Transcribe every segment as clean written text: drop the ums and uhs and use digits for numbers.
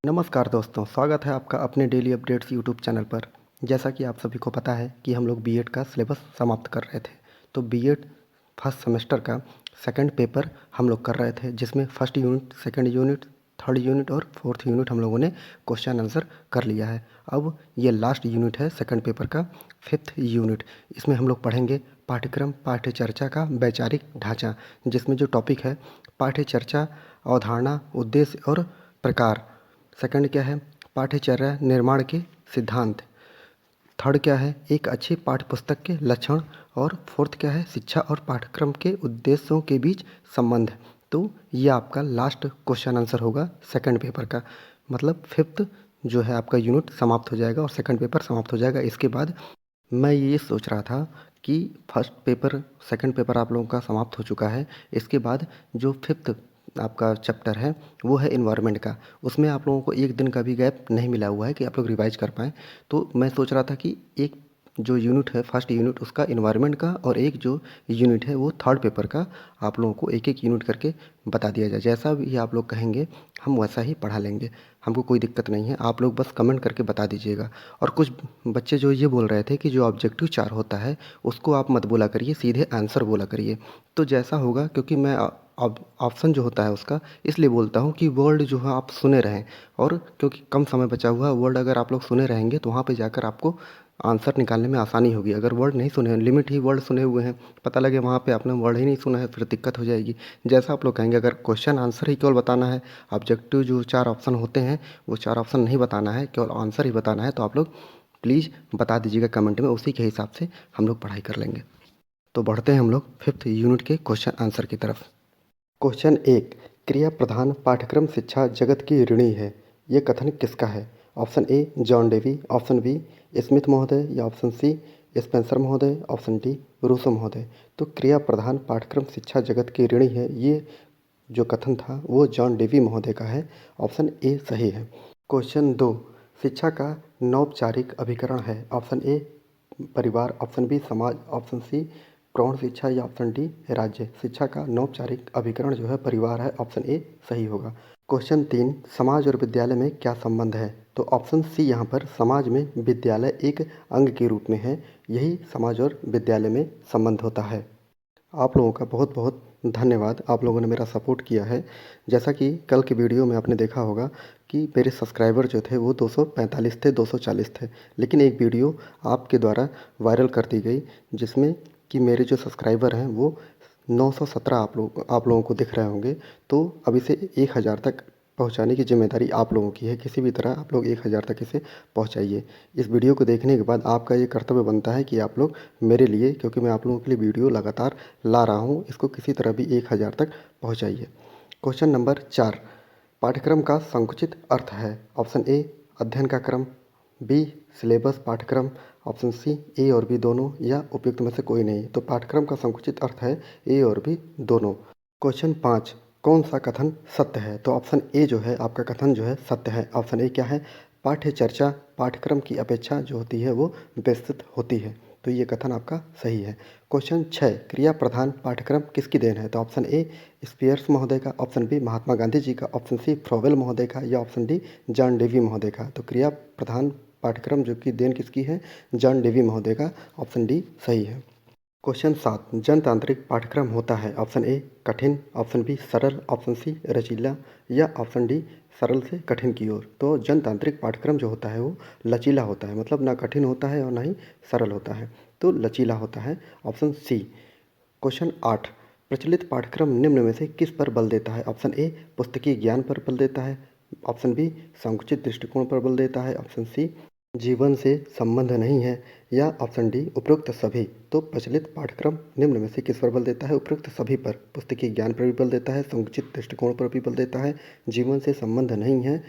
नमस्कार दोस्तों, स्वागत है आपका अपने डेली अपडेट्स यूट्यूब चैनल पर। जैसा कि आप सभी को पता है कि हम लोग बीएड का सिलेबस समाप्त कर रहे थे, तो बीएड फर्स्ट सेमेस्टर का सेकंड पेपर हम लोग कर रहे थे, जिसमें first unit, second unit, third unit और फोर्थ यूनिट हम लोगों ने क्वेश्चन आंसर कर लिया है। अब ये लास्ट यूनिट है सेकंड पेपर का, फिफ्थ यूनिट। इसमें हम लोग पढ़ेंगे पाठ्यक्रम पाठ्यचर्चा का वैचारिक ढांचा, जिसमें जो टॉपिक है पाठ्यचर्चा, अवधारणा, उद्देश्य और प्रकार। सेकंड क्या है, पाठ्यचर्या निर्माण के सिद्धांत। थर्ड क्या है, एक अच्छी पाठ्यपुस्तक के लक्षण। और फोर्थ क्या है, शिक्षा और पाठ्यक्रम के उद्देश्यों के बीच संबंध। तो ये आपका लास्ट क्वेश्चन आंसर होगा सेकंड पेपर का। मतलब फिफ्थ जो है आपका यूनिट समाप्त हो जाएगा और सेकंड पेपर समाप्त हो जाएगा। इसके बाद मैं ये सोच रहा था कि फर्स्ट पेपर सेकंड पेपर आप लोगों का समाप्त हो चुका है। इसके बाद जो फिफ्थ आपका चैप्टर है वो है इन्वायरमेंट का। उसमें आप लोगों को एक दिन का भी गैप नहीं मिला हुआ है कि आप लोग रिवाइज कर पाएँ। तो मैं सोच रहा था कि एक जो यूनिट है फर्स्ट यूनिट उसका इन्वायरमेंट का, और एक जो यूनिट है वो थर्ड पेपर का, आप लोगों को एक एक यूनिट करके बता दिया जाए। जैसा भी आप लोग कहेंगे हम वैसा ही पढ़ा लेंगे, हमको कोई दिक्कत नहीं है। आप लोग बस कमेंट करके बता दीजिएगा। और कुछ बच्चे जो ये बोल रहे थे कि जो ऑब्जेक्टिव 4 होता है उसको आप मत बोला करिए, सीधे आंसर बोला करिए। तो जैसा होगा, क्योंकि मैं ऑप्शन जो होता है उसका इसलिए बोलता हूँ कि वर्ड जो है आप सुने रहें। और क्योंकि कम समय बचा हुआ है, वर्ड अगर आप लोग सुने रहेंगे तो वहाँ पे जाकर आपको आंसर निकालने में आसानी होगी। अगर वर्ड नहीं सुने हैं, लिमिट ही वर्ड सुने हुए हैं, पता लगे वहाँ पे आपने वर्ड ही नहीं सुना है, फिर दिक्कत हो जाएगी। जैसा आप लोग कहेंगे, अगर क्वेश्चन आंसर ही केवल बताना है, ऑब्जेक्टिव जो 4 ऑप्शन होते हैं वो 4 ऑप्शन नहीं बताना है, केवल आंसर ही बताना है, तो आप लोग प्लीज़ बता दीजिएगा कमेंट में, उसी के हिसाब से हम लोग पढ़ाई कर लेंगे। तो बढ़ते हैं हम लोग फिफ्थ यूनिट के क्वेश्चन आंसर की तरफ। क्वेश्चन 1, क्रिया प्रधान पाठ्यक्रम शिक्षा जगत की ऋणी है, ये कथन किसका है? Option A John Dewey, option B Smith महोदय, या ऑप्शन सी स्पेंसर महोदय, ऑप्शन डी रूसो महोदय। तो क्रिया प्रधान पाठ्यक्रम शिक्षा जगत की ऋणी है, ये जो कथन था वो जॉन डेवी महोदय का है। ऑप्शन ए सही है। क्वेश्चन 2, शिक्षा का नौपचारिक अभिकरण है। ऑप्शन ए परिवार, ऑप्शन बी समाज, ऑप्शन सी प्रौढ़ शिक्षा, या ऑप्शन डी राज्य। शिक्षा का नौपचारिक अभिकरण जो है परिवार है, ऑप्शन ए सही होगा। क्वेश्चन 3, समाज और विद्यालय में क्या संबंध है? तो ऑप्शन सी यहाँ पर समाज में विद्यालय एक अंग के रूप में है, यही समाज और विद्यालय में संबंध होता है। आप लोगों का बहुत बहुत धन्यवाद, आप लोगों ने मेरा सपोर्ट किया है। जैसा कि कल की वीडियो में आपने देखा होगा कि मेरे सब्सक्राइबर जो थे वो 245 थे, 240 थे, लेकिन एक वीडियो आपके द्वारा वायरल कर दी गई जिसमें कि मेरे जो सब्सक्राइबर हैं वो 917 आप लोगों को दिख रहे होंगे। तो अब इसे 1000 तक पहुंचाने की ज़िम्मेदारी आप लोगों की है। किसी भी तरह आप लोग 1000 तक इसे पहुंचाइए। इस वीडियो को देखने के बाद आपका ये कर्तव्य बनता है कि आप लोग मेरे लिए, क्योंकि मैं आप लोगों के लिए वीडियो लगातार ला रहा हूँ, इसको किसी तरह भी 1000 तक पहुँचाइए। क्वेश्चन नंबर 4, पाठ्यक्रम का संकुचित अर्थ है। ऑप्शन ए अध्ययन का क्रम, बी सिलेबस पाठ्यक्रम, ऑप्शन सी ए और बी दोनों, या उपयुक्त में से कोई नहीं। तो पाठ्यक्रम का संकुचित अर्थ है ए और बी दोनों। क्वेश्चन 5, कौन सा कथन सत्य है? तो ऑप्शन ए जो है आपका कथन जो है सत्य है। ऑप्शन ए क्या है, पाठ्यचर्चा पाठ्यक्रम की अपेक्षा जो होती है वो विस्तृत होती है, तो ये कथन आपका सही है। क्वेश्चन 6, क्रिया प्रधान पाठ्यक्रम किसकी देन है? तो ऑप्शन ए स्पियर्स महोदय का, ऑप्शन बी महात्मा गांधी जी का, ऑप्शन सी फ्रोवेल महोदय का, या ऑप्शन डी जॉन डेवी महोदय का। तो क्रिया प्रधान पाठ्यक्रम जो कि देन किसकी है? जॉन डेवी महोदय का, ऑप्शन डी सही है। क्वेश्चन 7, जनतांत्रिक पाठ्यक्रम होता है। ऑप्शन ए कठिन, ऑप्शन बी सरल, ऑप्शन सी रचीला, या ऑप्शन डी सरल से कठिन की ओर। तो जनतांत्रिक पाठ्यक्रम जो होता है वो लचीला होता है, मतलब ना कठिन होता है और ना ही सरल होता है, तो लचीला होता है, ऑप्शन सी। क्वेश्चन 8, प्रचलित पाठ्यक्रम निम्न में से किस पर बल देता है? ऑप्शन ए पुस्तकीय ज्ञान पर बल देता है, ऑप्शन बी संकुचित दृष्टिकोण पर बल देता है, ऑप्शन सी जीवन से संबंध नहीं है, या ऑप्शन डी उपरोक्त सभी। तो प्रचलित पाठ्यक्रम निम्न में से किस पर बल देता है? उपरोक्त सभी पर। पुस्तकीय ज्ञान पर भी बल देता है, संकुचित दृष्टिकोण पर भी बल देता है, जीवन से संबंध नहीं है,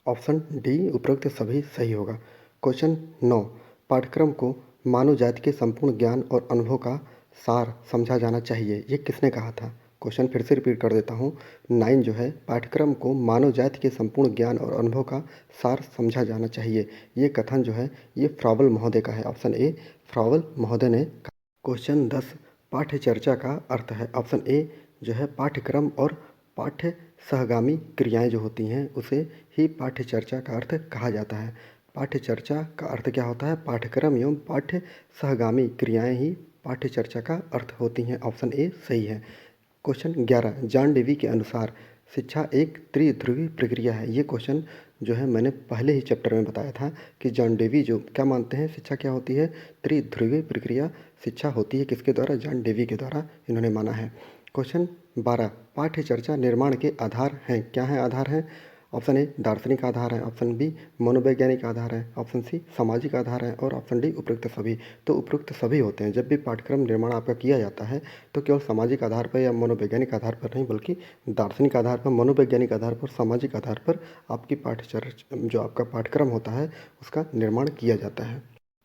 ऑप्शन डी उपरोक्त सभी सही होगा। क्वेश्चन 9, पाठ्यक्रम को मानव जाति के संपूर्ण ज्ञान और अनुभव का सार समझा जाना चाहिए, ये किसने कहा था? क्वेश्चन फिर से रिपीट कर देता हूँ। 9 जो है, पाठ्यक्रम को मानव जाति के संपूर्ण ज्ञान और अनुभव का सार समझा जाना चाहिए, ये कथन जो है ये फ्रॉवेल महोदय का है, ऑप्शन ए फ्रॉवेल महोदय ने कहा। क्वेश्चन 10, पाठ्यचर्चा का अर्थ है। ऑप्शन ए जो है पाठ्यक्रम और पाठ्य सहगामी क्रियाएं जो होती हैं उसे ही पाठ्य चर्चा का अर्थ कहा जाता है। पाठ्य चर्चा का अर्थ क्या होता है? पाठ्यक्रम एवं पाठ्य सहगामी क्रियाएं ही पाठ्य चर्चा का अर्थ होती हैं। ऑप्शन ए सही है। क्वेश्चन 11, जॉन डेवी के अनुसार शिक्षा एक त्रिध्रुवी प्रक्रिया है। ये क्वेश्चन जो है मैंने पहले ही चैप्टर में बताया था कि जॉन डेवी जो क्या मानते हैं, शिक्षा क्या होती है? त्रिध्रुवी प्रक्रिया शिक्षा होती है। किसके द्वारा? जॉन डेवी के द्वारा इन्होंने माना है। क्वेश्चन 12, पाठ्य चर्चा निर्माण के आधार हैं। क्या हैं आधार हैं? ऑप्शन ए दार्शनिक आधार है, ऑप्शन बी मनोवैज्ञानिक आधार है, ऑप्शन सी सामाजिक आधार है और ऑप्शन डी उपरोक्त सभी। तो उपरोक्त सभी होते हैं। जब भी पाठ्यक्रम निर्माण आपका किया जाता है तो केवल सामाजिक आधार पर या मनोवैज्ञानिक आधार पर नहीं, बल्कि दार्शनिक आधार पर, मनोवैज्ञानिक आधार पर, सामाजिक आधार पर आपकी पाठ्यचर्चा जो आपका पाठ्यक्रम होता है उसका निर्माण किया जाता है।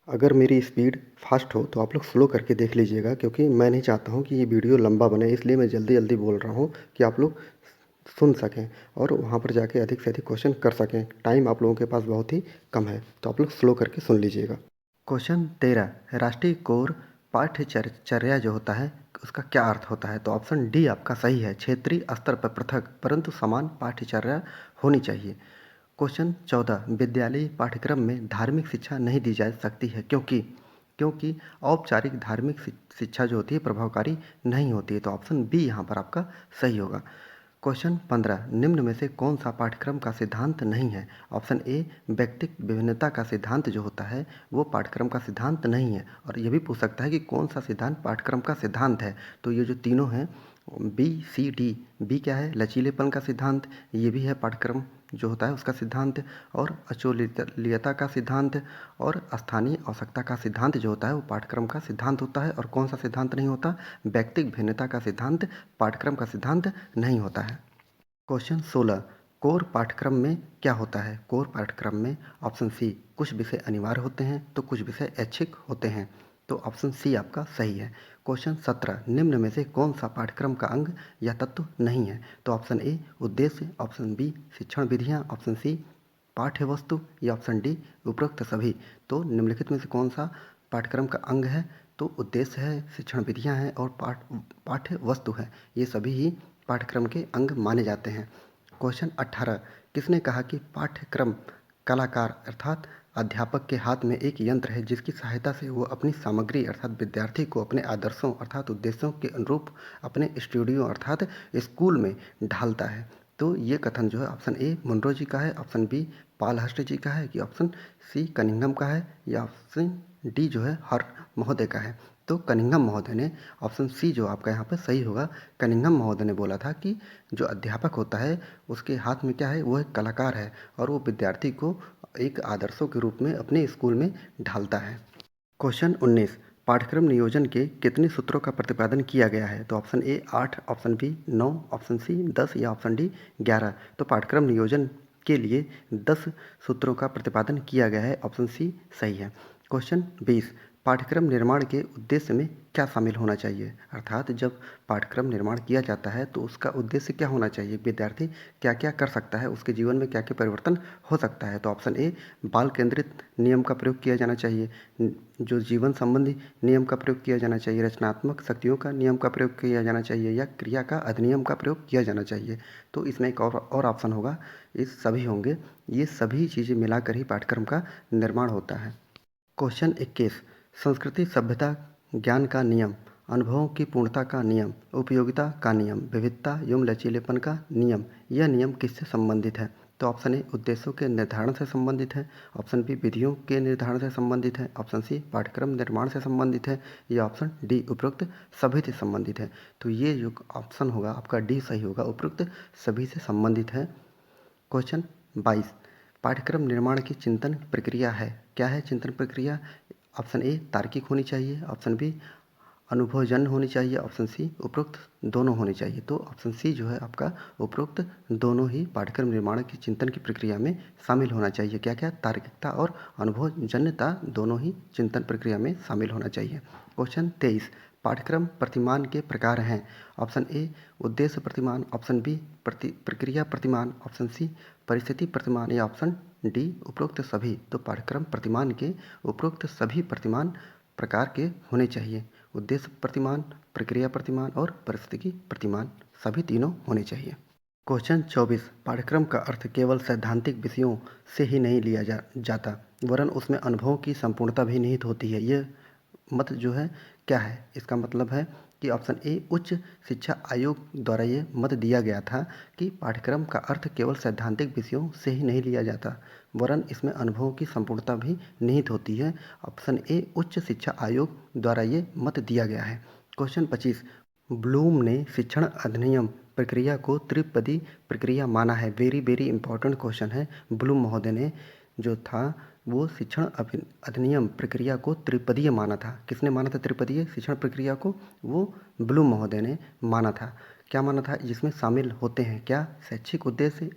अगर मेरी स्पीड फास्ट हो तो आप लोग स्लो करके देख लीजिएगा, क्योंकि मैं नहीं चाहता हूँ कि ये वीडियो लंबा बने, इसलिए मैं जल्दी जल्दी बोल रहा हूँ कि आप लोग सुन सकें और वहाँ पर जाके अधिक से अधिक क्वेश्चन कर सकें। टाइम आप लोगों के पास बहुत ही कम है, तो आप लोग स्लो करके सुन लीजिएगा। क्वेश्चन 13, राष्ट्रीय कोर पाठ्यचर्या जो होता है उसका क्या अर्थ होता है? तो ऑप्शन डी आपका सही है। क्षेत्रीय स्तर पर पृथक परंतु समान पाठ्यचर्या होनी चाहिए। क्वेश्चन 14, विद्यालयी पाठ्यक्रम में धार्मिक शिक्षा नहीं दी जा सकती है क्योंकि औपचारिक धार्मिक शिक्षा जो होती है प्रभावकारी नहीं होती है। तो ऑप्शन बी यहाँ पर आपका सही होगा। क्वेश्चन 15, निम्न में से कौन सा पाठ्यक्रम का सिद्धांत नहीं है? ऑप्शन ए व्यक्तिगत विभिन्नता का सिद्धांत जो होता है वो पाठ्यक्रम का सिद्धांत नहीं है। और ये भी पूछ सकता है कि कौन सा सिद्धांत पाठ्यक्रम का सिद्धांत है। तो ये जो तीनों हैं बी सी डी, बी क्या है? लचीलेपन का सिद्धांत, ये भी है पाठ्यक्रम जो होता है उसका सिद्धांत, और अचोलियता का सिद्धांत और स्थानीय आवश्यकता का सिद्धांत जो होता है वो पाठ्यक्रम का सिद्धांत होता है। और कौन सा सिद्धांत नहीं होता? व्यक्तिगत भिन्नता का सिद्धांत पाठ्यक्रम का सिद्धांत नहीं होता है। क्वेश्चन 16, कोर पाठ्यक्रम में क्या होता है? कोर पाठ्यक्रम में ऑप्शन सी कुछ विषय अनिवार्य होते हैं तो कुछ विषय ऐच्छिक होते हैं। तो ऑप्शन सी आपका सही है। क्वेश्चन 17, निम्न में से कौन सा पाठ्यक्रम का अंग या तत्व नहीं है? तो ऑप्शन ए उद्देश्य, ऑप्शन बी शिक्षण विधियाँ, ऑप्शन सी पाठ्य वस्तु या ऑप्शन डी उपरोक्त सभी। तो निम्नलिखित में से कौन सा पाठ्यक्रम का अंग है? तो उद्देश्य है, शिक्षण विधियाँ हैं और पाठ्य वस्तु है। ये सभी ही पाठ्यक्रम के अंग माने जाते हैं। क्वेश्चन 18, किसने कहा कि पाठ्यक्रम कलाकार अर्थात अध्यापक के हाथ में एक यंत्र है जिसकी सहायता से वो अपनी सामग्री अर्थात विद्यार्थी को अपने आदर्शों अर्थात उद्देश्यों के अनुरूप अपने स्टूडियो अर्थात स्कूल में ढालता है? तो ये कथन जो है ऑप्शन ए मुनरो जी का है, ऑप्शन बी पाल हस्ट जी का है, कि ऑप्शन सी कनिंघम का है, या ऑप्शन डी जो है हर महोदय का है? तो कनिंघम महोदय ने, ऑप्शन सी जो आपका यहाँ पर सही होगा, कनिंघम महोदय ने बोला था कि जो अध्यापक होता है उसके हाथ में क्या है? वो एक कलाकार है और वो विद्यार्थी को एक आदर्शों के रूप में अपने स्कूल में ढालता है। क्वेश्चन 19, पाठ्यक्रम नियोजन के कितने सूत्रों का प्रतिपादन किया गया है? तो option A 8, option B 9, option C 10 या ऑप्शन डी 11। तो पाठ्यक्रम नियोजन के लिए 10 सूत्रों का प्रतिपादन किया गया है। ऑप्शन सी सही है। क्वेश्चन 20, पाठ्यक्रम निर्माण के उद्देश्य में क्या शामिल होना चाहिए? अर्थात जब पाठ्यक्रम निर्माण किया जाता है तो उसका उद्देश्य क्या होना चाहिए? विद्यार्थी क्या क्या कर सकता है, उसके जीवन में क्या क्या परिवर्तन हो सकता है? तो ऑप्शन ए बाल केंद्रित नियम का प्रयोग किया जाना चाहिए, जो जीवन संबंधी नियम का प्रयोग किया जाना चाहिए, रचनात्मक शक्तियों का नियम का प्रयोग किया जाना चाहिए, या क्रिया का अधिनियम का प्रयोग किया जाना चाहिए। तो इसमें एक और ऑप्शन होगा, ये सभी होंगे। ये सभी चीज़ें मिलाकर ही पाठ्यक्रम का निर्माण होता है। क्वेश्चन 21, संस्कृति सभ्यता ज्ञान का नियम, अनुभवों की पूर्णता का नियम, उपयोगिता का नियम, विविधता एवं लचीलेपन का नियम, यह नियम किससे संबंधित है? तो ऑप्शन ए उद्देश्यों के निर्धारण से संबंधित है, ऑप्शन बी विधियों के निर्धारण से संबंधित है, ऑप्शन सी पाठ्यक्रम निर्माण से संबंधित है, या ऑप्शन डी उपरोक्त सभी से संबंधित है। तो ये जो ऑप्शन होगा आपका डी सही होगा, उपरोक्त सभी से संबंधित है। क्वेश्चन 22, पाठ्यक्रम निर्माण की चिंतन प्रक्रिया है। क्या है चिंतन प्रक्रिया? ऑप्शन ए तार्किक होनी चाहिए, ऑप्शन बी अनुभवजन्य होनी चाहिए, ऑप्शन सी उपरोक्त दोनों होनी चाहिए। तो ऑप्शन सी जो है आपका उपरोक्त दोनों ही पाठ्यक्रम निर्माण की चिंतन की प्रक्रिया में शामिल होना चाहिए। क्या क्या? तार्किकता और अनुभवजन्यता दोनों ही चिंतन प्रक्रिया में शामिल होना चाहिए। क्वेश्चन 23, पाठ्यक्रम प्रतिमान के प्रकार हैं। ऑप्शन ए उद्देश्य प्रतिमान, ऑप्शन बी प्रक्रिया प्रतिमान, ऑप्शन सी परिस्थिति प्रतिमान, या ऑप्शन डी उपरोक्त सभी। तो पाठ्यक्रम प्रतिमान के उपरोक्त सभी प्रतिमान प्रकार के होने चाहिए। उद्देश्य प्रतिमान, प्रक्रिया प्रतिमान और परिस्थिति प्रतिमान, सभी तीनों होने चाहिए। क्वेश्चन 24 पाठ्यक्रम का अर्थ केवल सैद्धांतिक विषयों से ही नहीं लिया जाता वरन उसमें अनुभवों की संपूर्णता भी निहित होती है। ये मत जो है क्या है? इसका मतलब है कि ऑप्शन ए उच्च शिक्षा आयोग द्वारा ये मत दिया गया था कि पाठ्यक्रम का अर्थ केवल सैद्धांतिक विषयों से ही नहीं लिया जाता वरन इसमें अनुभवों की संपूर्णता भी निहित होती है। ऑप्शन ए उच्च शिक्षा आयोग द्वारा ये मत दिया गया है। क्वेश्चन 25 ब्लूम ने शिक्षण अधिनियम प्रक्रिया को त्रिपदी प्रक्रिया माना है। वेरी वेरी इंपॉर्टेंट क्वेश्चन है। ब्लूम महोदय ने जो था वो शिक्षण अधिनियम प्रक्रिया को त्रिपदीय माना था। किसने माना था त्रिपदीय शिक्षण प्रक्रिया को? वो ब्लूम महोदय ने माना था। क्या माना था? जिसमें शामिल होते हैं क्या? शैक्षिक उद्देश्य,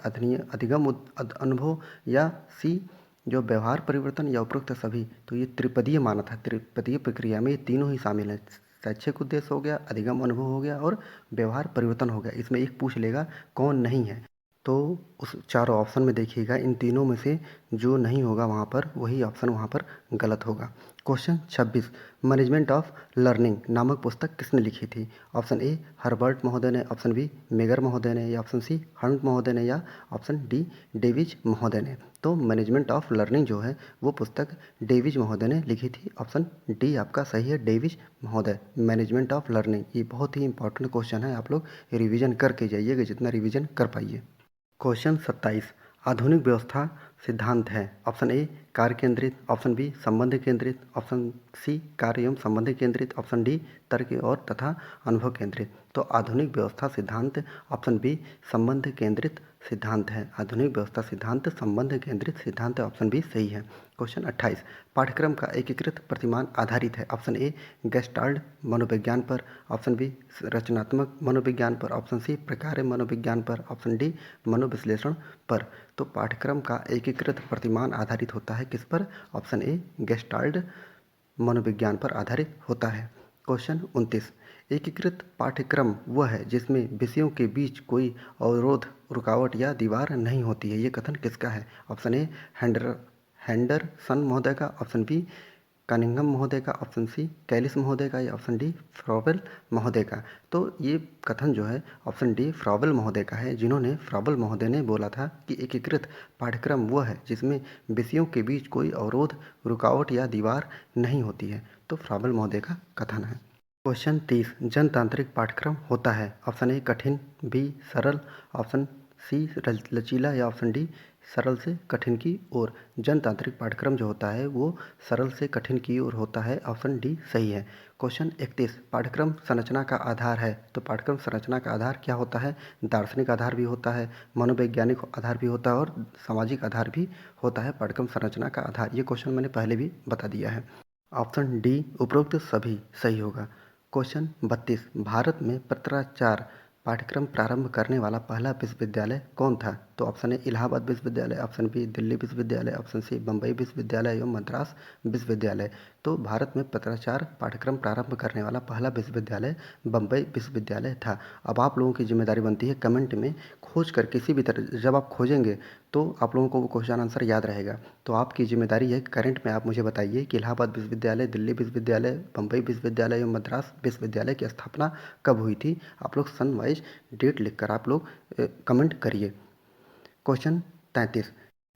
अधिगम अनुभव या सी जो व्यवहार परिवर्तन या उपरोक्त सभी। तो ये त्रिपदीय माना था। त्रिपदीय प्रक्रिया में ये तीनों ही शामिल हैं। शैक्षिक उद्देश्य हो गया, अधिगम अनुभव हो गया और व्यवहार परिवर्तन हो गया। इसमें एक पूछ लेगा कौन नहीं है, तो उस चारों ऑप्शन में देखिएगा इन तीनों में से जो नहीं होगा वहाँ पर वही ऑप्शन वहाँ पर गलत होगा। क्वेश्चन 26 मैनेजमेंट ऑफ लर्निंग नामक पुस्तक किसने लिखी थी? ऑप्शन ए हर्बर्ट महोदय ने, ऑप्शन बी मेगर महोदय ने, या ऑप्शन सी हंट महोदय ने, या ऑप्शन डी डेविज महोदय ने। तो मैनेजमेंट ऑफ लर्निंग जो है वो पुस्तक डेविज महोदय ने लिखी थी। ऑप्शन डी आपका सही है, डेविज महोदय। मैनेजमेंट ऑफ लर्निंग ये बहुत ही इंपॉर्टेंट क्वेश्चन है। आप लोग रिविजन करके जाइएगा जितना रिविजन कर पाइए। क्वेश्चन 27 आधुनिक व्यवस्था सिद्धांत है। ऑप्शन ए कार्य केंद्रित, ऑप्शन बी संबंध केंद्रित, ऑप्शन सी कार्य एवं संबंध केंद्रित, ऑप्शन डी तर्क और तथा अनुभव केंद्रित। तो आधुनिक व्यवस्था सिद्धांत ऑप्शन बी संबंध केंद्रित सिद्धांत है। आधुनिक व्यवस्था सिद्धांत संबंध केंद्रित सिद्धांत ऑप्शन बी सही है। क्वेश्चन 28 पाठ्यक्रम का एकीकृत प्रतिमान आधारित है। ऑप्शन ए गेस्टाल्ट मनोविज्ञान पर, ऑप्शन बी रचनात्मक मनोविज्ञान पर, ऑप्शन सी प्रकार्य मनोविज्ञान पर, ऑप्शन डी मनोविश्लेषण पर। तो पाठ्यक्रम का एकीकृत प्रतिमान आधारित होता है किस पर? ऑप्शन ए गेस्टाल्ट मनोविज्ञान पर आधारित होता है। क्वेश्चन 29 एकीकृत पाठ्यक्रम वह है जिसमें विषयों के बीच कोई अवरोध, रुकावट या दीवार नहीं होती है। ये कथन किसका है? ऑप्शन ए हैंडरसन महोदय का, ऑप्शन बी कनिंघम महोदय का, ऑप्शन सी कैलिस महोदय का, या ऑप्शन डी फ्रॉबेल महोदय का। तो ये कथन जो है ऑप्शन डी फ्रॉबेल महोदय का है, जिन्होंने फ्रॉबेल महोदय ने बोला था कि एकीकृत पाठ्यक्रम वह है जिसमें विषयों के बीच कोई अवरोध, रुकावट या दीवार नहीं होती है। तो फ्रॉबेल महोदय का कथन है। क्वेश्चन 30 जनतांत्रिक पाठ्यक्रम होता है। ऑप्शन ए कठिन, बी सरल, ऑप्शन सी लचीला, या ऑप्शन डी सरल से कठिन की ओर। जनतांत्रिक पाठ्यक्रम जो होता है वो सरल से कठिन की ओर होता है। ऑप्शन डी सही है। क्वेश्चन 31 पाठ्यक्रम संरचना का आधार है। तो पाठ्यक्रम संरचना का आधार क्या होता है? दार्शनिक आधार भी होता है, मनोवैज्ञानिक आधार भी होता है और सामाजिक आधार भी होता है पाठ्यक्रम संरचना का आधार। ये क्वेश्चन मैंने पहले भी बता दिया है। ऑप्शन डी उपरोक्त सभी सही होगा। क्वेश्चन 32 भारत में पत्राचार पाठ्यक्रम प्रारंभ करने वाला पहला विश्वविद्यालय कौन था? तो ऑप्शन ए इलाहाबाद विश्वविद्यालय, ऑप्शन बी दिल्ली विश्वविद्यालय, ऑप्शन सी बम्बई विश्वविद्यालय एवं मद्रास विश्वविद्यालय। तो भारत में पत्राचार पाठ्यक्रम प्रारंभ करने वाला पहला विश्वविद्यालय बम्बई विश्वविद्यालय था। अब आप लोगों की जिम्मेदारी बनती है कमेंट में खोज कर किसी भी तरह, जब आप खोजेंगे तो आप लोगों को वो क्वेश्चन आंसर याद रहेगा। तो आपकी जिम्मेदारी है करंट में आप मुझे बताइए कि इलाहाबाद विश्वविद्यालय, दिल्ली विश्वविद्यालय, बम्बई विश्वविद्यालय एवं मद्रास विश्वविद्यालय की स्थापना कब हुई थी? आप लोग सन वाइज डेट लिखकर आप लोग कमेंट करिए। क्वेश्चन 33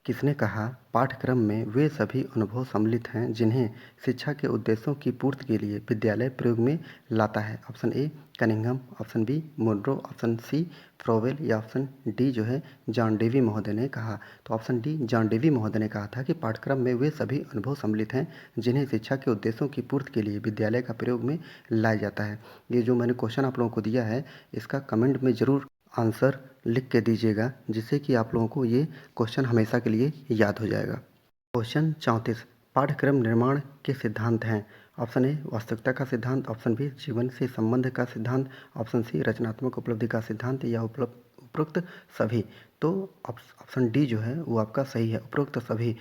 किसने कहा पाठ्यक्रम में वे सभी अनुभव सम्मिलित हैं जिन्हें शिक्षा के उद्देश्यों की पूर्ति के लिए विद्यालय प्रयोग में लाता है? Option A Cunningham, option B Munro, option C Froebel, या ऑप्शन डी जो है जॉन डेवी महोदय ने कहा। तो ऑप्शन डी जॉन डेवी महोदय ने कहा था कि पाठ्यक्रम में वे सभी अनुभव सम्मिलित हैं जिन्हें शिक्षा के उद्देश्यों की पूर्ति के लिए विद्यालय का प्रयोग में लाया जाता है। ये जो मैंने क्वेश्चन आप लोगों को दिया है इसका कमेंट में ज़रूर आंसर लिख के दीजिएगा, जिससे कि आप लोगों को ये क्वेश्चन हमेशा के लिए याद हो जाएगा। क्वेश्चन 34 पाठ्यक्रम निर्माण के सिद्धांत हैं। ऑप्शन ए वास्तविकता का सिद्धांत, ऑप्शन बी जीवन से संबंध का सिद्धांत, ऑप्शन सी रचनात्मक उपलब्धि का सिद्धांत, या उपरोक्त सभी। तो ऑप्शन डी जो है वो आपका सही है, उपरोक्त सभी।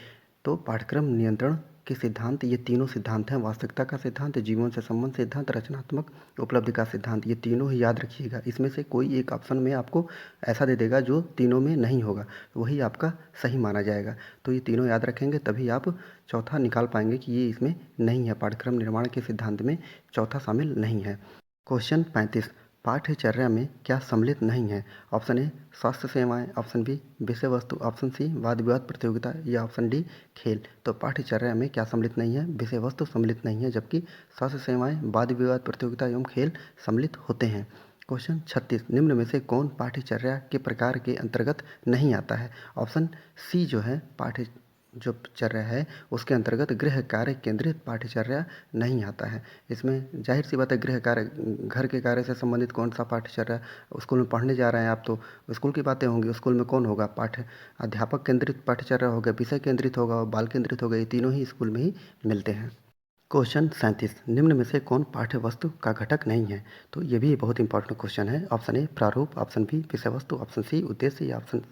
तो पाठ्यक्रम नियंत्रण के सिद्धांत ये तीनों सिद्धांत हैं, वास्तविकता का सिद्धांत, जीवन से संबंध सिद्धांत, रचनात्मक उपलब्धि का सिद्धांत। ये तीनों ही याद रखिएगा। इसमें से कोई एक ऑप्शन में आपको ऐसा दे देगा जो तीनों में नहीं होगा, वही आपका सही माना जाएगा। तो ये तीनों याद रखेंगे तभी आप चौथा निकाल पाएंगे कि ये इसमें नहीं है, पाठ्यक्रम निर्माण के सिद्धांत में चौथा शामिल नहीं है। क्वेश्चन 35 पाठ्यचर्या में क्या सम्मिलित नहीं है? ऑप्शन ए स्वास्थ्य सेवाएं, ऑप्शन बी विषय वस्तु, ऑप्शन सी वाद विवाद प्रतियोगिता या ऑप्शन डी खेल। तो पाठ्यचर्या में क्या सम्मिलित नहीं है? विषय वस्तु सम्मिलित नहीं है, जबकि स्वास्थ्य सेवाएं, वाद विवाद प्रतियोगिता एवं खेल सम्मिलित होते हैं। क्वेश्चन 36, निम्न में से कौन पाठ्यचर्या के प्रकार के अंतर्गत नहीं आता है? ऑप्शन सी जो है पाठ्य जो चर्या है उसके अंतर्गत गृह कार्य केंद्रित पाठ्यचर्या नहीं आता है। इसमें जाहिर सी बात है, गृह कार्य घर के कार्य से संबंधित कौन सा पाठ्यचर्या, स्कूल में पढ़ने जा रहे हैं आप तो स्कूल की बातें होंगी। स्कूल में कौन होगा? अध्यापक केंद्रित पाठ्यचर्या होगा, विषय केंद्रित होगा और बाल केंद्रित होगा। ये तीनों ही स्कूल में ही मिलते हैं। क्वेश्चन 37, निम्न में से कौन पाठ्य वस्तु का घटक नहीं है? तो ये भी बहुत इंपॉर्टेंट क्वेश्चन है। ऑप्शन ए प्रारूप, ऑप्शन बी विषय वस्तु, ऑप्शन सी उद्देश्य या ऑप्शन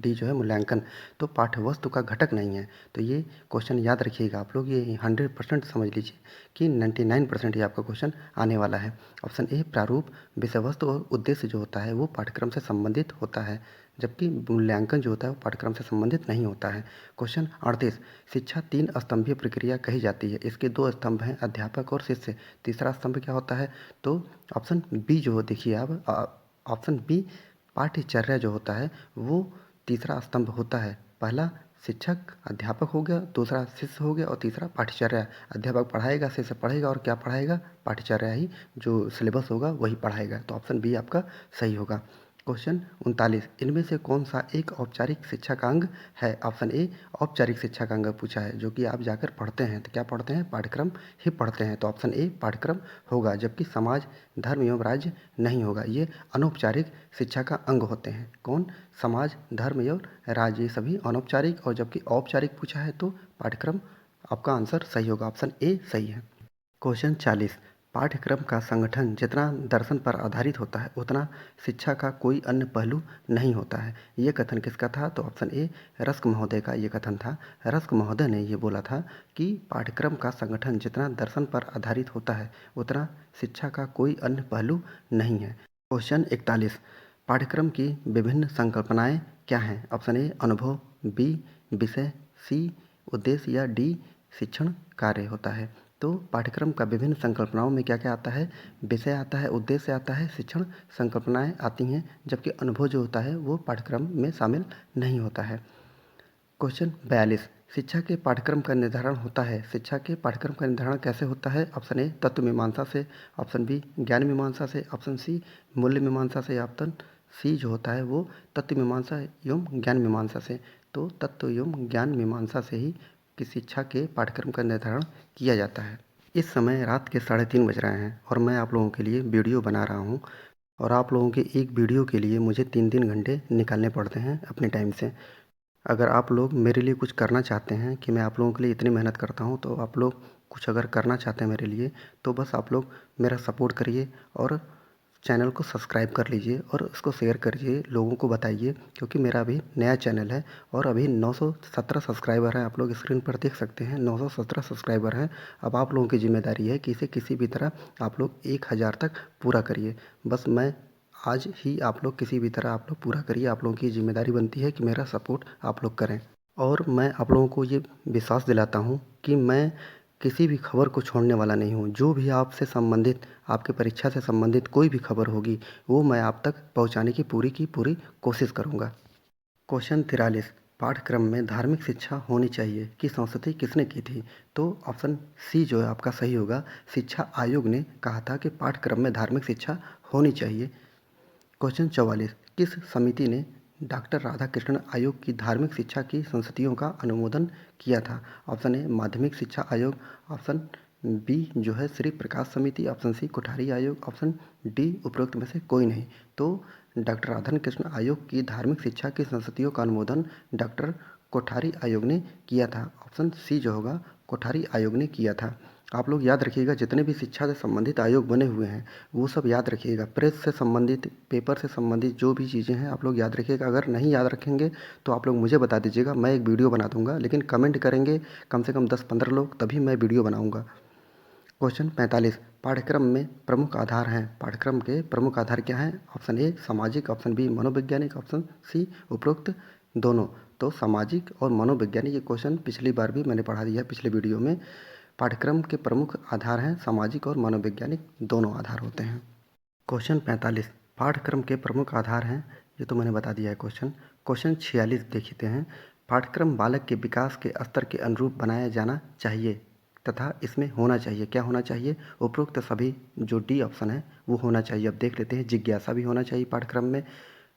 डी जो है मूल्यांकन। तो पाठ्य वस्तु का घटक नहीं है। तो ये क्वेश्चन याद रखिएगा आप लोग, ये 100% समझ लीजिए कि 99% ये आपका क्वेश्चन आने वाला है। ऑप्शन ए प्रारूप, विषय वस्तु और उद्देश्य जो होता है वो पाठ्यक्रम से संबंधित होता है, जबकि मूल्यांकन जो होता है वो पाठ्यक्रम से संबंधित नहीं होता है। क्वेश्चन 38, शिक्षा 3 स्तंभीय प्रक्रिया कही जाती है। इसके 2 स्तंभ हैं, अध्यापक और शिष्य। तीसरा स्तंभ क्या होता है? तो ऑप्शन बी जो देखिए आप, ऑप्शन बी पाठ्यचर्या जो होता है वो तीसरा स्तंभ होता है। पहला शिक्षक अध्यापक हो गया, दूसरा शिष्य हो गया और तीसरा पाठ्यचर्या। अध्यापक पढ़ाएगा, शिष्य पढ़ेगा और क्या पढ़ाएगा? पाठ्यचर्या ही, जो सिलेबस होगा वही पढ़ाएगा। तो ऑप्शन बी आपका सही होगा। क्वेश्चन 39, इनमें से कौन सा एक औपचारिक शिक्षा का अंग है? ऑप्शन ए औपचारिक शिक्षा का अंग पूछा है, जो कि आप जाकर पढ़ते हैं। तो क्या पढ़ते हैं? पाठ्यक्रम ही पढ़ते हैं। तो ऑप्शन ए पाठ्यक्रम होगा, जबकि समाज, धर्म एवं राज्य नहीं होगा। ये अनौपचारिक शिक्षा का अंग होते हैं। कौन? समाज, धर्म एवं राज्य, ये सभी अनौपचारिक, और जबकि औपचारिक पूछा है तो पाठ्यक्रम आपका आंसर सही होगा, ऑप्शन ए सही है। क्वेश्चन 40, पाठ्यक्रम का संगठन जितना दर्शन पर आधारित होता है उतना शिक्षा का कोई अन्य पहलू नहीं होता है। ये कथन किसका था? तो ऑप्शन ए रस्क महोदय का ये कथन था। रस्क महोदय ने ये बोला था कि पाठ्यक्रम का संगठन जितना दर्शन पर आधारित होता है उतना शिक्षा का कोई अन्य पहलू नहीं है। क्वेश्चन 41, पाठ्यक्रम की विभिन्न संकल्पनाएं क्या हैं? ऑप्शन ए अनुभव, बी विषय, सी उद्देश्य या डी शिक्षण कार्य होता है। तो पाठ्यक्रम का विभिन्न संकल्पनाओं में क्या क्या आता है? विषय आता है, उद्देश्य आता है, शिक्षण संकल्पनाएं आती हैं, जबकि अनुभव जो होता है वो पाठ्यक्रम में शामिल नहीं होता है। क्वेश्चन 42, शिक्षा के पाठ्यक्रम का निर्धारण होता है। शिक्षा के पाठ्यक्रम का निर्धारण कैसे होता है? ऑप्शन ए तत्व मीमांसा से, ऑप्शन बी ज्ञान मीमांसा से, ऑप्शन सी मूल्य मीमांसा से, ऑप्शन सी जो होता है वो तत्व मीमांसा एवं ज्ञान मीमांसा से। तो तत्व एवं ज्ञान मीमांसा से ही कि शिक्षा के पाठ्यक्रम का निर्धारण किया जाता है। इस समय रात के 3:30 बज रहे हैं और मैं आप लोगों के लिए वीडियो बना रहा हूँ, और आप लोगों के एक वीडियो के लिए मुझे 3-3 घंटे निकालने पड़ते हैं अपने टाइम से। अगर आप लोग मेरे लिए कुछ करना चाहते हैं कि मैं आप लोगों के लिए इतनी मेहनत करता हूँ, तो आप लोग कुछ अगर करना चाहते हैं मेरे लिए, तो बस आप लोग मेरा सपोर्ट करिए और चैनल को सब्सक्राइब कर लीजिए और उसको शेयर करिए, लोगों को बताइए, क्योंकि मेरा अभी नया चैनल है और अभी 917 सब्सक्राइबर हैं। आप लोग स्क्रीन पर देख सकते हैं 917 सब्सक्राइबर हैं। अब आप लोगों की जिम्मेदारी है कि इसे किसी भी तरह आप लोग 1000 तक पूरा करिए। बस मैं आज ही, आप लोग किसी भी तरह आप लोग पूरा करिए। आप लोगों की जिम्मेदारी बनती है कि मेरा सपोर्ट आप लोग करें। और मैं आप लोगों को ये विश्वास दिलाता हूँ कि मैं किसी भी खबर को छोड़ने वाला नहीं हूँ। जो भी आपसे संबंधित, आपकी परीक्षा से संबंधित कोई भी खबर होगी वो मैं आप तक पहुँचाने की पूरी कोशिश करूँगा। क्वेश्चन 43, पाठ्यक्रम में धार्मिक शिक्षा होनी चाहिए की संस्तुति किसने की थी? तो ऑप्शन सी जो है आपका सही होगा। शिक्षा आयोग ने कहा था कि पाठ्यक्रम में धार्मिक शिक्षा होनी चाहिए। क्वेश्चन 44, किस समिति ने डॉक्टर राधाकृष्णन आयोग की धार्मिक शिक्षा की संस्तुतियों का अनुमोदन किया था? ऑप्शन ए माध्यमिक शिक्षा आयोग, ऑप्शन बी जो है श्री प्रकाश समिति, ऑप्शन सी कोठारी आयोग, ऑप्शन डी उपरोक्त में से कोई नहीं। तो डॉक्टर राधाकृष्णन आयोग की धार्मिक शिक्षा की संस्तुतियों का अनुमोदन डॉक्टर कोठारी आयोग ने किया था। ऑप्शन सी जो होगा कोठारी आयोग ने किया था। आप लोग याद रखिएगा, जितने भी शिक्षा से संबंधित आयोग बने हुए हैं वो सब याद रखिएगा। प्रेस से संबंधित, पेपर से संबंधित जो भी चीज़ें हैं आप लोग याद रखिएगा। अगर नहीं याद रखेंगे तो आप लोग मुझे बता दीजिएगा, मैं एक वीडियो बना दूंगा, लेकिन कमेंट करेंगे कम से कम 10-15 लोग, तभी मैं वीडियो बनाऊंगा। क्वेश्चन 45, पाठ्यक्रम में प्रमुख आधार हैं। पाठ्यक्रम के प्रमुख आधार क्या हैं? ऑप्शन ए सामाजिक, ऑप्शन बी मनोवैज्ञानिक, ऑप्शन सी उपरोक्त दोनों। तो सामाजिक और मनोवैज्ञानिक, ये क्वेश्चन पिछली बार भी मैंने पढ़ा दिया है पिछले वीडियो में। पाठ्यक्रम के प्रमुख आधार हैं सामाजिक और मनोवैज्ञानिक, दोनों आधार होते हैं। क्वेश्चन 45 पाठ्यक्रम के प्रमुख आधार हैं, ये तो मैंने बता दिया है क्वेश्चन। क्वेश्चन 46 देखते हैं। पाठ्यक्रम बालक के विकास के स्तर के अनुरूप बनाया जाना चाहिए तथा इसमें होना चाहिए, क्या होना चाहिए? उपरोक्त सभी जो डी ऑप्शन है वो होना चाहिए। अब देख लेते हैं। जिज्ञासा भी होना चाहिए पाठ्यक्रम में,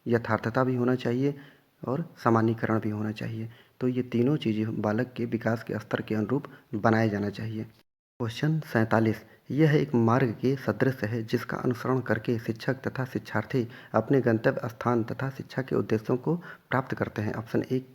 यथार्थता भी होना चाहिए और सामान्यीकरण भी होना चाहिए। तो ये तीनों चीज़ें बालक के विकास के स्तर के अनुरूप बनाया जाना चाहिए। क्वेश्चन 47 यह एक मार्ग के सदृश है जिसका अनुसरण करके शिक्षक तथा शिक्षार्थी अपने गंतव्य स्थान तथा शिक्षा के उद्देश्यों को प्राप्त करते हैं। ऑप्शन ए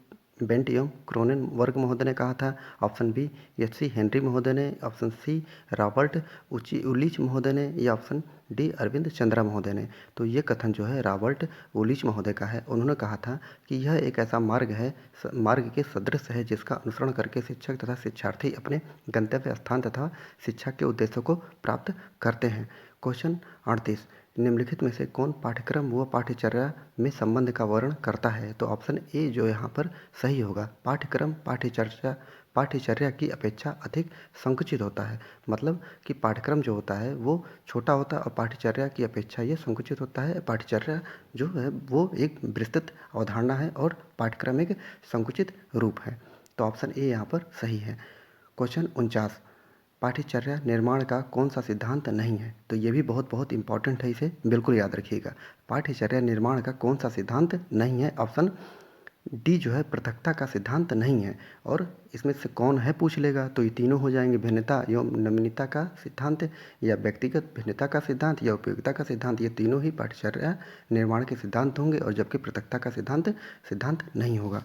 बेंट एवं क्रोनेन वर्ग महोदय ने कहा था। Option B H C Henry महोदय ने। ऑप्शन सी रॉबर्ट उलीच महोदय ने, या ऑप्शन डी अरविंद चंद्रा महोदय ने। तो ये कथन जो है रॉबर्ट उलीच महोदय का है। उन्होंने कहा था कि यह एक ऐसा मार्ग है, मार्ग के सदृश है जिसका अनुसरण करके शिक्षक तथा शिक्षार्थी अपने गंतव्य स्थान तथा शिक्षा के उद्देश्यों को प्राप्त करते हैं। क्वेश्चन 38 निम्नलिखित में से कौन पाठ्यक्रम व पाठ्यचर्या में संबंध का वर्णन करता है? तो ऑप्शन ए जो यहाँ पर सही होगा। पाठ्यक्रम पाठ्यचर्या की अपेक्षा अधिक संकुचित होता है। मतलब कि पाठ्यक्रम जो होता है वो छोटा होता है और पाठ्यचर्या की अपेक्षा ये संकुचित होता है। पाठ्यचर्या जो है वो एक विस्तृत अवधारणा है और पाठ्यक्रम एक संकुचित रूप है। तो ऑप्शन ए यहाँ पर सही है। क्वेश्चन 49 पाठ्यचर्या निर्माण का कौन सा सिद्धांत नहीं है? तो ये भी बहुत बहुत इंपॉर्टेंट है, इसे बिल्कुल याद रखिएगा। पाठ्यचर्या निर्माण का कौन सा सिद्धांत नहीं है? ऑप्शन डी जो है पृथकता का सिद्धांत नहीं है। और इसमें से कौन है पूछ लेगा तो ये तीनों हो जाएंगे, भिन्नता एवं नवीनता का सिद्धांत, या व्यक्तिगत भिन्नता का सिद्धांत, या उपयोगिता का सिद्धांत। ये तीनों ही पाठ्यचर्या निर्माण के सिद्धांत होंगे, और जबकि पृथकता का सिद्धांत नहीं होगा।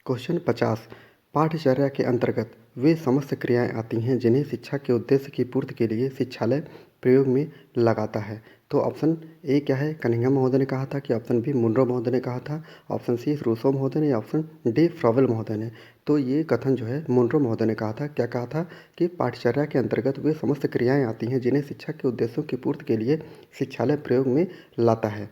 क्वेश्चन 50 पाठ्यचर्या के अंतर्गत वे समस्त क्रियाएं आती हैं जिन्हें शिक्षा के उद्देश्य की पूर्ति के लिए शिक्षालय प्रयोग में लगाता है। तो ऑप्शन ए क्या है? कनिंघम महोदय ने कहा था। कि ऑप्शन बी मुनरो महोदय ने कहा था। ऑप्शन सी रूसो महोदय ने, या ऑप्शन डी फ्रॉवेल महोदय ने। तो ये कथन जो है मुनरो महोदय ने कहा था। क्या कहा था? कि पाठ्यचर्या के अंतर्गत वे समस्त क्रियाएं आती हैं जिन्हें शिक्षा के उद्देश्यों की पूर्ति के लिए शिक्षालय प्रयोग में लाता है।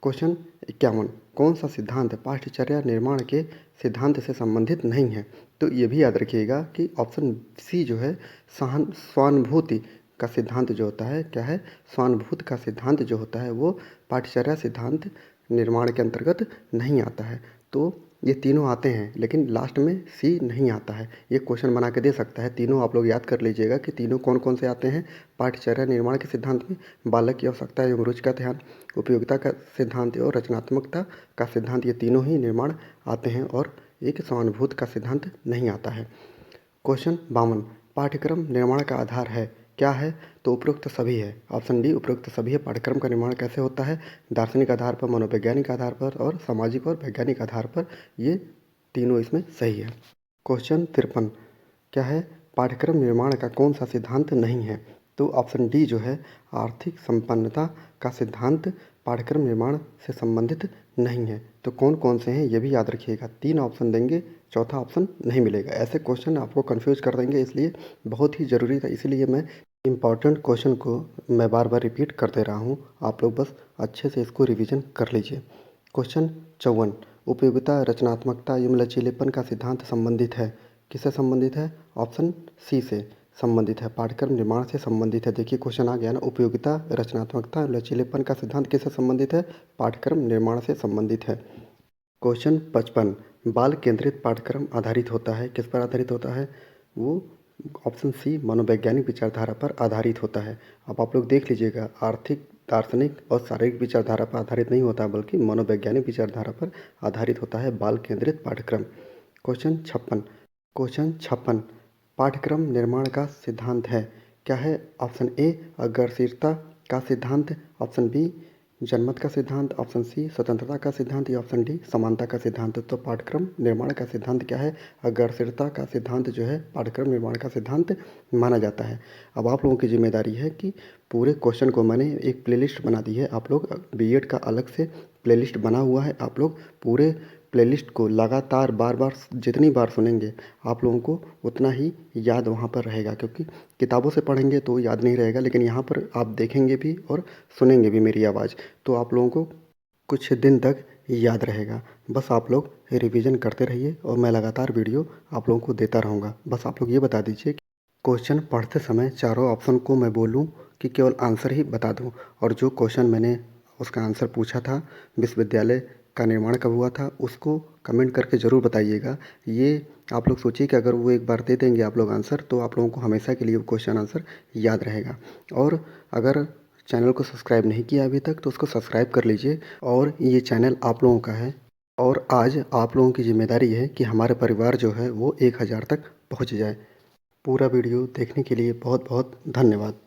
क्वेश्चन 51 कौन सा सिद्धांत पाठ्यचर्या निर्माण के सिद्धांत से संबंधित नहीं है? तो ये भी याद रखिएगा कि ऑप्शन सी जो है स्वानुभूति का सिद्धांत जो होता है, क्या है? स्वानुभूति का सिद्धांत जो होता है वो पाठ्यचर्या सिद्धांत निर्माण के अंतर्गत नहीं आता है। तो ये तीनों आते हैं लेकिन लास्ट में सी नहीं आता है। ये क्वेश्चन बना के दे सकता है। तीनों आप लोग याद कर लीजिएगा कि तीनों कौन कौन से आते हैं पाठ्यचर्या निर्माण के सिद्धांत में। बालक की आवश्यकता एवं रुचि का ध्यान, उपयोगिता का सिद्धांत और रचनात्मकता का सिद्धांत, ये तीनों ही निर्माण आते हैं और एक सहानुभूति का सिद्धांत नहीं आता है। क्वेश्चन 52 पाठ्यक्रम निर्माण का आधार है, क्या है? तो उपरोक्त सभी है। ऑप्शन डी उपरोक्त सभी है। पाठ्यक्रम का निर्माण कैसे होता है? दार्शनिक आधार पर, मनोवैज्ञानिक आधार पर और सामाजिक और वैज्ञानिक आधार पर। ये तीनों इसमें सही है। क्वेश्चन 53 क्या है? पाठ्यक्रम निर्माण का कौन सा सिद्धांत नहीं है? तो ऑप्शन डी जो है आर्थिक संपन्नता का सिद्धांत पाठ्यक्रम निर्माण से संबंधित नहीं है। तो कौन कौन से हैं ये भी याद रखिएगा। 3 ऑप्शन देंगे, चौथा ऑप्शन नहीं मिलेगा। ऐसे क्वेश्चन आपको कंफ्यूज कर देंगे, इसलिए बहुत ही ज़रूरी था। इसीलिए मैं इम्पॉर्टेंट क्वेश्चन को मैं बार बार रिपीट कर दे रहा हूँ। आप लोग बस अच्छे से इसको रिवीजन कर लीजिए। क्वेश्चन 54 उपयोगिता रचनात्मकता एवं लचीलेपन का सिद्धांत संबंधित है, किससे संबंधित है? ऑप्शन सी से संबंधित है, पाठ्यक्रम निर्माण से संबंधित है। देखिए क्वेश्चन आ गया ना, उपयोगिता रचनात्मकता लचीलेपन का सिद्धांत किससे संबंधित है? पाठ्यक्रम निर्माण से संबंधित है। क्वेश्चन 55 बाल केंद्रित पाठ्यक्रम आधारित होता है, किस पर आधारित होता है? वो ऑप्शन सी मनोवैज्ञानिक विचारधारा पर आधारित होता है। अब आप लोग देख लीजिएगा, आर्थिक, दार्शनिक और शारीरिक विचारधारा पर आधारित नहीं होता बल्कि मनोवैज्ञानिक विचारधारा पर आधारित होता है बाल केंद्रित पाठ्यक्रम। क्वेश्चन 56 पाठ्यक्रम निर्माण का सिद्धांत है, क्या है? ऑप्शन ए अग्रसरता का सिद्धांत, ऑप्शन बी जनमत का सिद्धांत, ऑप्शन सी स्वतंत्रता का सिद्धांत, या ऑप्शन डी समानता का सिद्धांत। तो पाठ्यक्रम निर्माण का सिद्धांत क्या है? अग्रसरता का सिद्धांत जो है पाठ्यक्रम निर्माण का सिद्धांत माना जाता है। अब आप लोगों की जिम्मेदारी है कि पूरे क्वेश्चन को मैंने एक प्लेलिस्ट बना दी है। आप लोग बीएड का अलग से प्लेलिस्ट बना हुआ है, आप लोग पूरे प्लेलिस्ट को लगातार बार बार जितनी बार सुनेंगे आप लोगों को उतना ही याद वहाँ पर रहेगा। क्योंकि किताबों से पढ़ेंगे तो याद नहीं रहेगा, लेकिन यहाँ पर आप देखेंगे भी और सुनेंगे भी मेरी आवाज़, तो आप लोगों को कुछ दिन तक याद रहेगा। बस आप लोग रिवीजन करते रहिए और मैं लगातार वीडियो आप लोगों को देता रहूँगा। बस आप लोग ये बता दीजिए कि क्वेश्चन पढ़ते समय चारों ऑप्शन को मैं बोलूँ कि केवल आंसर ही बता दूं, और जो क्वेश्चन मैंने उसका आंसर पूछा था, विश्वविद्यालय का निर्माण कब हुआ था, उसको कमेंट करके ज़रूर बताइएगा। ये आप लोग सोचिए कि अगर वो एक बार दे देंगे आप लोग आंसर, तो आप लोगों को हमेशा के लिए वो क्वेश्चन आंसर याद रहेगा। और अगर चैनल को सब्सक्राइब नहीं किया अभी तक तो उसको सब्सक्राइब कर लीजिए, और ये चैनल आप लोगों का है, और आज आप लोगों की ज़िम्मेदारी है कि हमारे परिवार जो है वो 1000 तक पहुँच जाए। पूरा वीडियो देखने के लिए बहुत बहुत धन्यवाद।